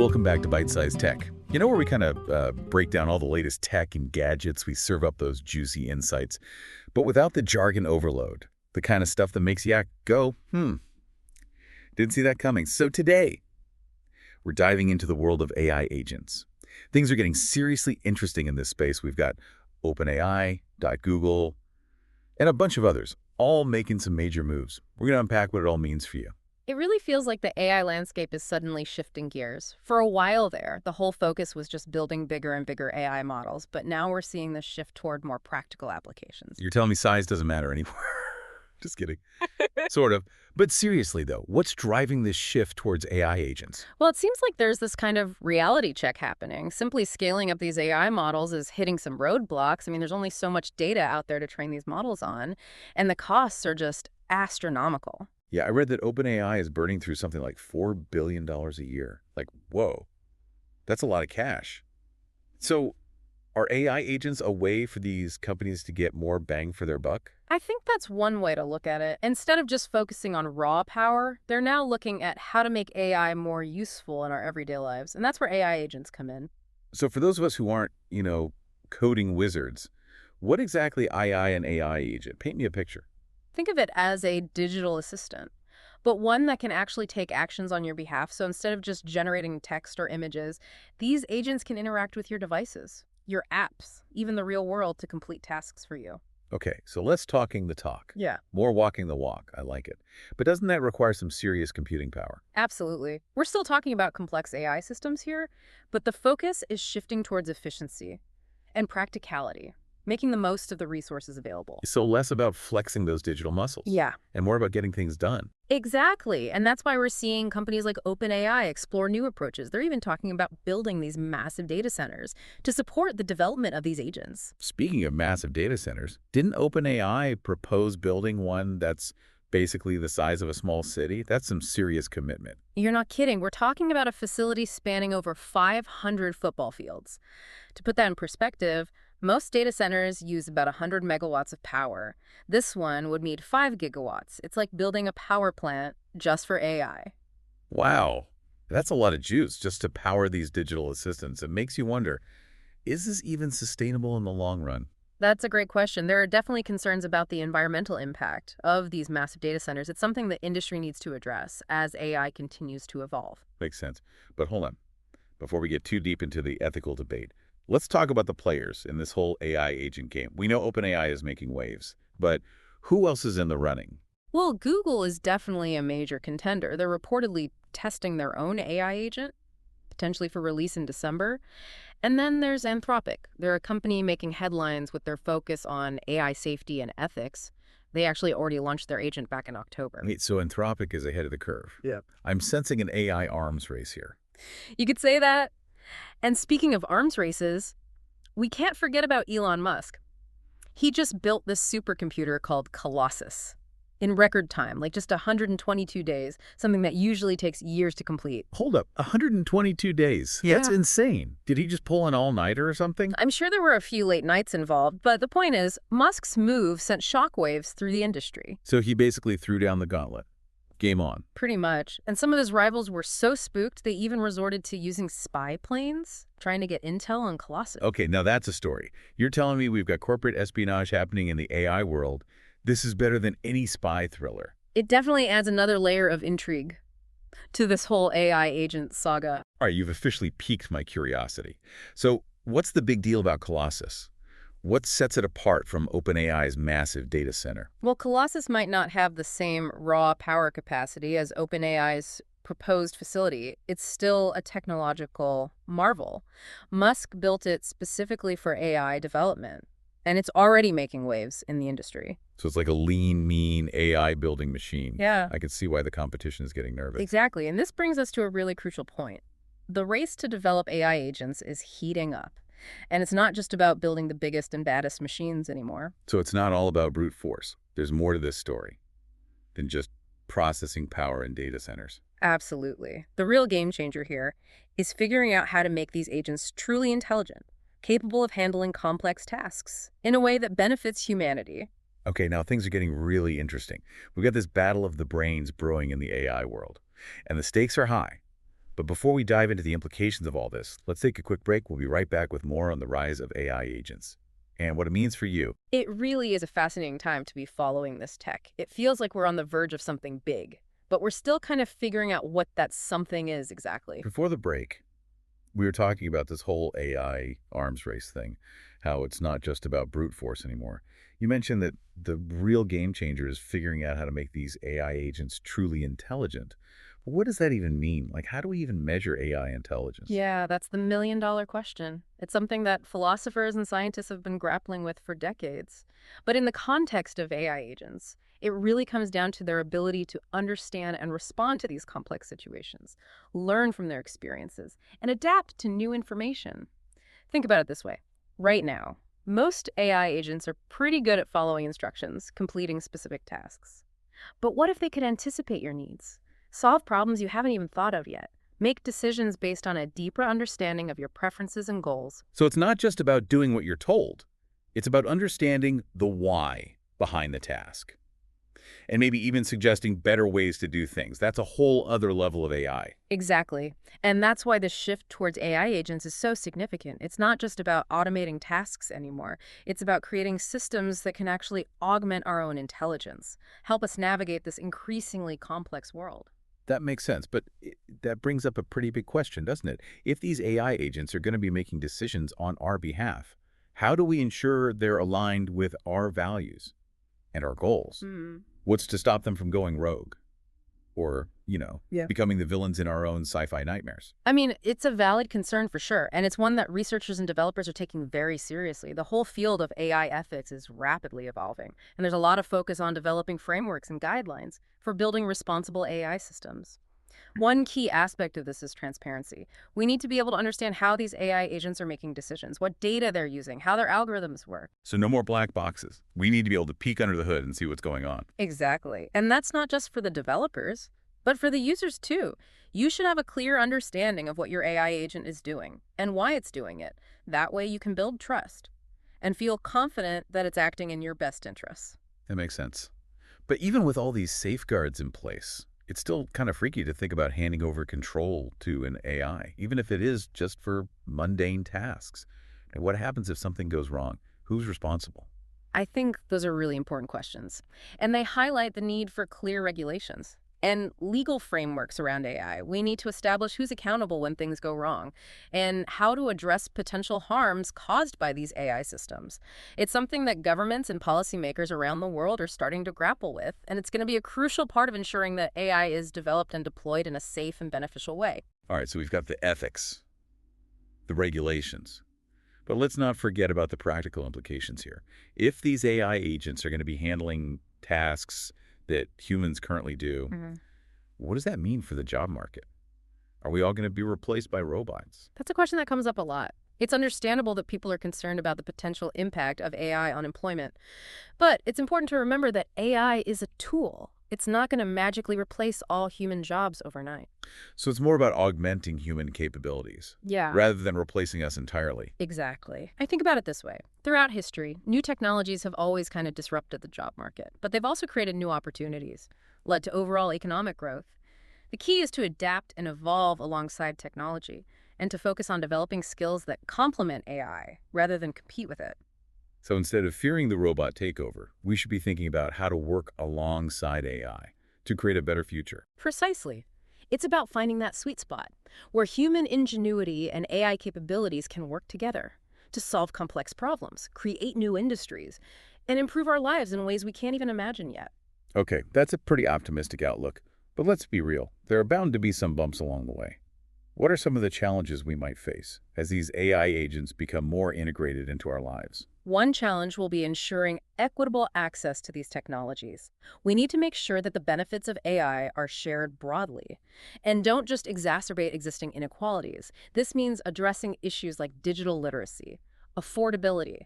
Welcome back to Byte-Sized Tech. You know where we kind of break down all the latest tech and gadgets, we serve up those juicy insights, but without the jargon overload, the kind of stuff that makes you go, didn't see that coming. So today, we're diving into the world of AI agents. Things are getting seriously interesting in this space. We've got OpenAI, Google, and a bunch of others, all making some major moves. We're going to unpack what it all means for you. It really feels like the AI landscape is suddenly shifting gears. For a while there, the whole focus was just building bigger and bigger AI models, but now we're seeing this shift toward more practical applications. You're telling me size doesn't matter anymore. Just kidding. Sort of. But seriously, though, what's driving this shift towards AI agents? Well, it seems like there's this kind of reality check happening. Simply scaling up these AI models is hitting some roadblocks. I mean, there's only so much data out there to train these models on, and the costs are just astronomical. Yeah, I read that OpenAI is burning through something like $4 billion a year. Like, whoa, that's a lot of cash. So are AI agents a way for these companies to get more bang for their buck? I think that's one way to look at it. Instead of just focusing on raw power, they're now looking at how to make AI more useful in our everyday lives. And that's where AI agents come in. So for those of us who aren't, coding wizards, what exactly AI an AI agent? Paint me a picture. Think of it as a digital assistant, but one that can actually take actions on your behalf. So instead of just generating text or images, these agents can interact with your devices, your apps, even the real world to complete tasks for you. Okay, so let's talking the talk. Yeah. More walking the walk. I like it. But doesn't that require some serious computing power? Absolutely. We're still talking about complex AI systems here, but the focus is shifting towards efficiency and practicality, making the most of the resources available. So less about flexing those digital muscles. Yeah. And more about getting things done. Exactly. And that's why we're seeing companies like OpenAI explore new approaches. They're even talking about building these massive data centers to support the development of these agents. Speaking of massive data centers, didn't OpenAI propose building one that's basically the size of a small city? That's some serious commitment. You're not kidding. We're talking about a facility spanning over 500 football fields. To put that in perspective, most data centers use about 100 megawatts of power. This one would need 5 gigawatts. It's like building a power plant just for AI. Wow, that's a lot of juice just to power these digital assistants. It makes you wonder, is this even sustainable in the long run? That's a great question. There are definitely concerns about the environmental impact of these massive data centers. It's something the industry needs to address as AI continues to evolve. Makes sense. But hold on. Before we get too deep into the ethical debate, let's talk about the players in this whole AI agent game. We know OpenAI is making waves, but who else is in the running? Well, Google is definitely a major contender. They're reportedly testing their own AI agent, potentially for release in December. And then there's Anthropic. They're a company making headlines with their focus on AI safety and ethics. They actually already launched their agent back in October. Wait, so Anthropic is ahead of the curve. Yeah. I'm sensing an AI arms race here. You could say that. And speaking of arms races, we can't forget about Elon Musk. He just built this supercomputer called Colossus in record time, like just 122 days, something that usually takes years to complete. Hold up, 122 days? Yeah. That's insane. Did he just pull an all-nighter or something? I'm sure there were a few late nights involved, but the point is, Musk's move sent shockwaves through the industry. So he basically threw down the gauntlet. Game on. Pretty much. And some of his rivals were so spooked, they even resorted to using spy planes, trying to get intel on Colossus. Okay, now that's a story. You're telling me we've got corporate espionage happening in the AI world. This is better than any spy thriller. It definitely adds another layer of intrigue to this whole AI agent saga. All right, you've officially piqued my curiosity. So what's the big deal about Colossus? What sets it apart from OpenAI's massive data center? Well, Colossus might not have the same raw power capacity as OpenAI's proposed facility. It's still a technological marvel. Musk built it specifically for AI development, and it's already making waves in the industry. So it's like a lean, mean AI building machine. Yeah. I can see why the competition is getting nervous. Exactly, and this brings us to a really crucial point. The race to develop AI agents is heating up. And it's not just about building the biggest and baddest machines anymore. So it's not all about brute force. There's more to this story than just processing power in data centers. Absolutely. The real game changer here is figuring out how to make these agents truly intelligent, capable of handling complex tasks in a way that benefits humanity. Okay, now things are getting really interesting. We've got this battle of the brains brewing in the AI world, and the stakes are high. But before we dive into the implications of all this, let's take a quick break. We'll be right back with more on the rise of AI agents and what it means for you. It really is a fascinating time to be following this tech. It feels like we're on the verge of something big, but we're still kind of figuring out what that something is exactly. Before the break, we were talking about this whole AI arms race thing, how it's not just about brute force anymore. You mentioned that the real game changer is figuring out how to make these AI agents truly intelligent. What does that even mean? Like, how do we even measure AI intelligence? Yeah, that's the million-dollar question. It's something that philosophers and scientists have been grappling with for decades. But in the context of AI agents, it really comes down to their ability to understand and respond to these complex situations, learn from their experiences, and adapt to new information. Think about it this way. Right now, most AI agents are pretty good at following instructions, completing specific tasks. But what if they could anticipate your needs? Solve problems you haven't even thought of yet. Make decisions based on a deeper understanding of your preferences and goals. So it's not just about doing what you're told. It's about understanding the why behind the task. And maybe even suggesting better ways to do things. That's a whole other level of AI. Exactly. And that's why the shift towards AI agents is so significant. It's not just about automating tasks anymore. It's about creating systems that can actually augment our own intelligence, help us navigate this increasingly complex world. That makes sense, but that brings up a pretty big question, doesn't it? If these AI agents are going to be making decisions on our behalf, how do we ensure they're aligned with our values and our goals? What's to stop them from going rogue? Or, becoming the villains in our own sci-fi nightmares? I mean, it's a valid concern for sure, and it's one that researchers and developers are taking very seriously. The whole field of AI ethics is rapidly evolving, and there's a lot of focus on developing frameworks and guidelines for building responsible AI systems. One key aspect of this is transparency. We need to be able to understand how these AI agents are making decisions, what data they're using, how their algorithms work. So no more black boxes. We need to be able to peek under the hood and see what's going on. Exactly. And that's not just for the developers, but for the users too. You should have a clear understanding of what your AI agent is doing and why it's doing it. That way you can build trust and feel confident that it's acting in your best interests. That makes sense. But even with all these safeguards in place, it's still kind of freaky to think about handing over control to an AI, even if it is just for mundane tasks. And what happens if something goes wrong? Who's responsible? I think those are really important questions. And they highlight the need for clear regulations and legal frameworks around AI. We need to establish who's accountable when things go wrong and how to address potential harms caused by these AI systems. It's something that governments and policymakers around the world are starting to grapple with, and it's going to be a crucial part of ensuring that AI is developed and deployed in a safe and beneficial way. All right, so we've got the ethics, the regulations. But let's not forget about the practical implications here. If these AI agents are going to be handling tasks that humans currently do, what does that mean for the job market? Are we all going to be replaced by robots? That's a question that comes up a lot. It's understandable that people are concerned about the potential impact of AI on employment. But it's important to remember that AI is a tool. It's not going to magically replace all human jobs overnight. So it's more about augmenting human capabilities rather than replacing us entirely. Exactly. I think about it this way. Throughout history, new technologies have always kind of disrupted the job market, but they've also created new opportunities, led to overall economic growth. The key is to adapt and evolve alongside technology and to focus on developing skills that complement AI rather than compete with it. So instead of fearing the robot takeover, we should be thinking about how to work alongside AI to create a better future. Precisely. It's about finding that sweet spot where human ingenuity and AI capabilities can work together to solve complex problems, create new industries, and improve our lives in ways we can't even imagine yet. Okay, that's a pretty optimistic outlook, but let's be real. There are bound to be some bumps along the way. What are some of the challenges we might face as these AI agents become more integrated into our lives? One challenge will be ensuring equitable access to these technologies. We need to make sure that the benefits of AI are shared broadly and don't just exacerbate existing inequalities. This means addressing issues like digital literacy, affordability,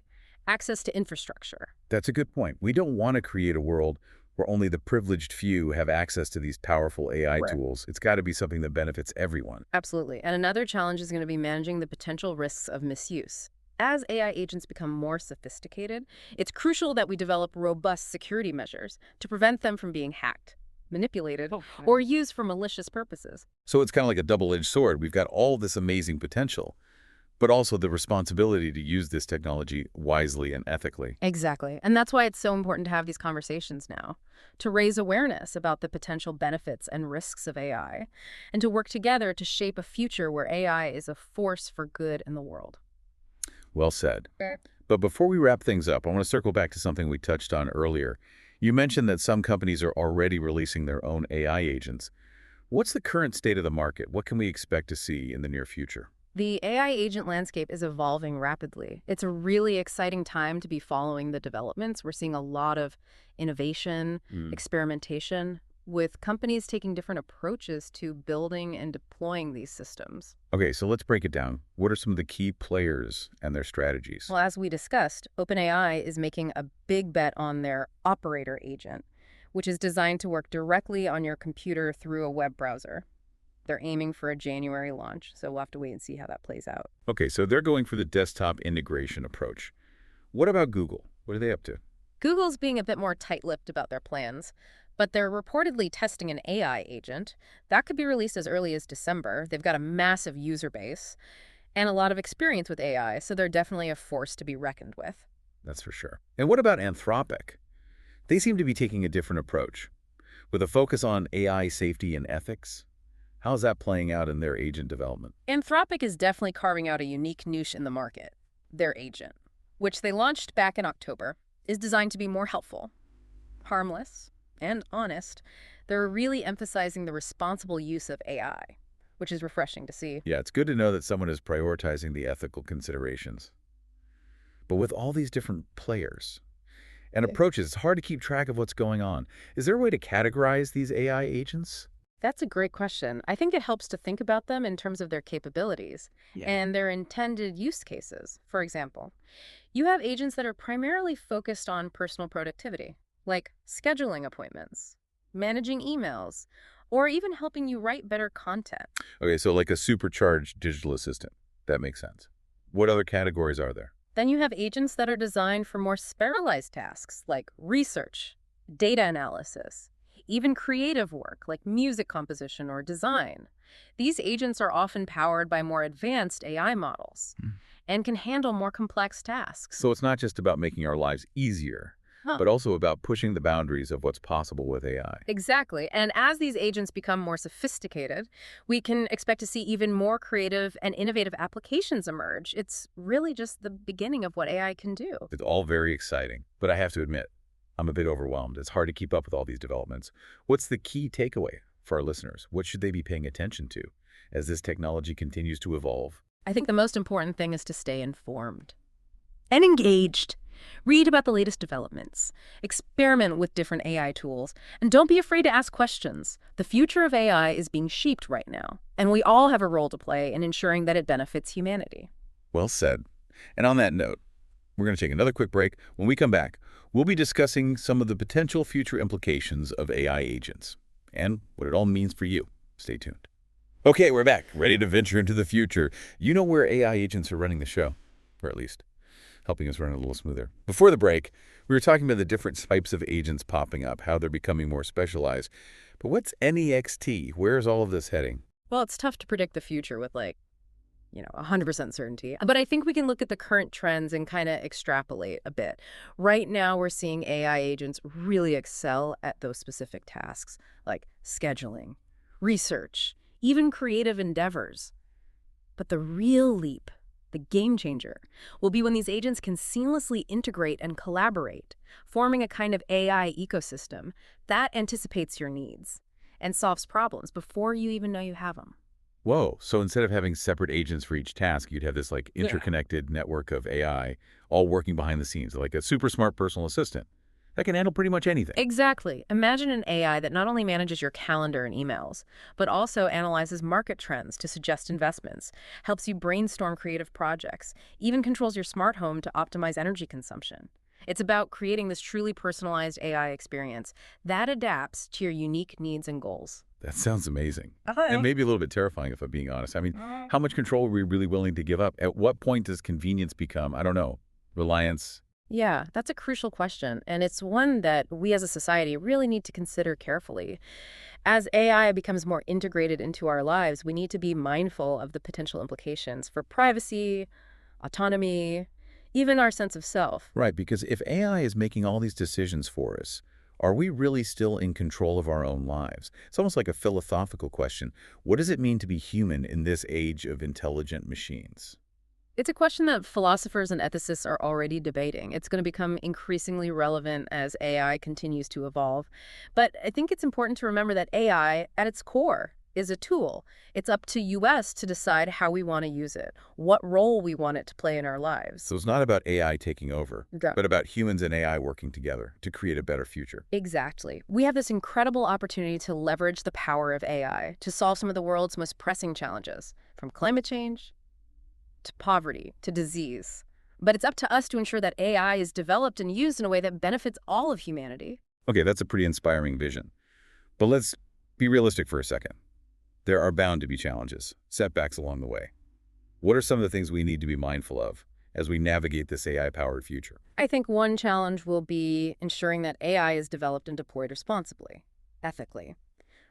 access to infrastructure. That's a good point. We don't want to create a world where only the privileged few have access to these powerful AI tools. It's got to be something that benefits everyone. Absolutely. And another challenge is going to be managing the potential risks of misuse. As AI agents become more sophisticated, it's crucial that we develop robust security measures to prevent them from being hacked. manipulated, Okay. or used for malicious purposes. So it's kind of like a double-edged sword. We've got all this amazing potential, but also the responsibility to use this technology wisely and ethically. Exactly. And that's why it's so important to have these conversations now, to raise awareness about the potential benefits and risks of AI, and to work together to shape a future where AI is a force for good in the world. Well said. Sure. But before we wrap things up, I want to circle back to something we touched on earlier. You mentioned that some companies are already releasing their own AI agents. What's the current state of the market? What can we expect to see in the near future? The AI agent landscape is evolving rapidly. It's a really exciting time to be following the developments. We're seeing a lot of innovation, experimentation, with companies taking different approaches to building and deploying these systems. Okay, so let's break it down. What are some of the key players and their strategies? Well, as we discussed, OpenAI is making a big bet on their operator agent, which is designed to work directly on your computer through a web browser. They're aiming for a January launch, so we'll have to wait and see how that plays out. Okay, so they're going for the desktop integration approach. What about Google? What are they up to? Google's being a bit more tight-lipped about their plans, but they're reportedly testing an AI agent. That could be released as early as December. They've got a massive user base and a lot of experience with AI, so they're definitely a force to be reckoned with. That's for sure. And what about Anthropic? They seem to be taking a different approach, with a focus on AI safety and ethics. How's that playing out in their agent development? Anthropic is definitely carving out a unique niche in the market. Their agent, which they launched back in October, is designed to be more helpful, harmless, and honest. They're really emphasizing the responsible use of AI, which is refreshing to see. Yeah, it's good to know that someone is prioritizing the ethical considerations. But with all these different players and approaches, it's hard to keep track of what's going on. Is there a way to categorize these AI agents? That's a great question. I think it helps to think about them in terms of their capabilities and their intended use cases. For example, you have agents that are primarily focused on personal productivity, like scheduling appointments, managing emails, or even helping you write better content. Okay, so like a supercharged digital assistant. That makes sense. What other categories are there? Then you have agents that are designed for more specialized tasks like research, data analysis, even creative work like music composition or design. These agents are often powered by more advanced AI models and can handle more complex tasks. So it's not just about making our lives easier, but also about pushing the boundaries of what's possible with AI. Exactly. And as these agents become more sophisticated, we can expect to see even more creative and innovative applications emerge. It's really just the beginning of what AI can do. It's all very exciting, but I have to admit, I'm a bit overwhelmed. It's hard to keep up with all these developments. What's the key takeaway for our listeners? What should they be paying attention to as this technology continues to evolve? I think the most important thing is to stay informed and engaged. Read about the latest developments, experiment with different AI tools, and don't be afraid to ask questions. The future of AI is being shaped right now, and we all have a role to play in ensuring that it benefits humanity. Well said. And on that note, we're going to take another quick break. When we come back, we'll be discussing some of the potential future implications of AI agents and what it all means for you. Stay tuned. Okay, we're back, ready to venture into the future. You know where AI agents are running the show, or at least helping us run a little smoother. Before the break, we were talking about the different types of agents popping up, how they're becoming more specialized. But what's NEXT? Where's all of this heading? Well, it's tough to predict the future with 100% certainty. But I think we can look at the current trends and kind of extrapolate a bit. Right now, we're seeing AI agents really excel at those specific tasks, like scheduling, research, even creative endeavors. But the real leap, the game changer, will be when these agents can seamlessly integrate and collaborate, forming a kind of AI ecosystem that anticipates your needs and solves problems before you even know you have them. Whoa, so instead of having separate agents for each task, you'd have this interconnected network of AI all working behind the scenes, like a super smart personal assistant that can handle pretty much anything. Exactly. Imagine an AI that not only manages your calendar and emails, but also analyzes market trends to suggest investments, helps you brainstorm creative projects, even controls your smart home to optimize energy consumption. It's about creating this truly personalized AI experience that adapts to your unique needs and goals. That sounds amazing. And maybe a little bit terrifying if I'm being honest. I mean, how much control are we really willing to give up? At what point does convenience become, I don't know, reliance? Yeah, that's a crucial question, and it's one that we as a society really need to consider carefully. As AI becomes more integrated into our lives, we need to be mindful of the potential implications for privacy, autonomy, even our sense of self. Right, because if AI is making all these decisions for us, are we really still in control of our own lives? It's almost like a philosophical question. What does it mean to be human in this age of intelligent machines? It's a question that philosophers and ethicists are already debating. It's going to become increasingly relevant as AI continues to evolve. But I think it's important to remember that AI, at its core, is a tool. It's up to us to decide how we want to use it, what role we want it to play in our lives. So it's not about AI taking over, Yeah. but about humans and AI working together to create a better future. Exactly. We have this incredible opportunity to leverage the power of AI to solve some of the world's most pressing challenges, from climate change to poverty, to disease. But it's up to us to ensure that AI is developed and used in a way that benefits all of humanity. Okay, that's a pretty inspiring vision. But let's be realistic for a second. There are bound to be challenges, setbacks along the way. What are some of the things we need to be mindful of as we navigate this AI-powered future? I think one challenge will be ensuring that AI is developed and deployed responsibly, ethically.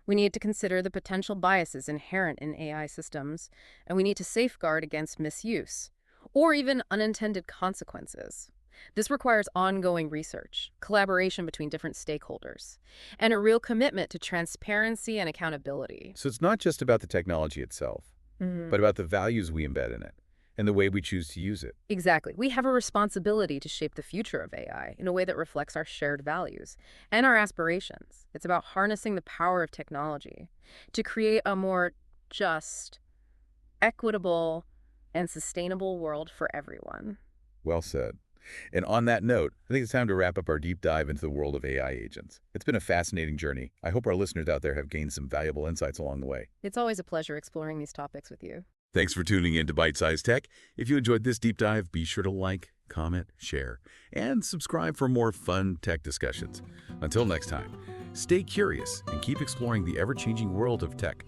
We need to consider the potential biases inherent in AI systems, and we need to safeguard against misuse or even unintended consequences. This requires ongoing research, collaboration between different stakeholders, and a real commitment to transparency and accountability. So it's not just about the technology itself, but about the values we embed in it and the way we choose to use it. Exactly. We have a responsibility to shape the future of AI in a way that reflects our shared values and our aspirations. It's about harnessing the power of technology to create a more just, equitable, and sustainable world for everyone. Well said. And on that note, I think it's time to wrap up our deep dive into the world of AI agents. It's been a fascinating journey. I hope our listeners out there have gained some valuable insights along the way. It's always a pleasure exploring these topics with you. Thanks for tuning in to Byte-Sized Tech. If you enjoyed this deep dive, be sure to like, comment, share, and subscribe for more fun tech discussions. Until next time, stay curious and keep exploring the ever-changing world of tech.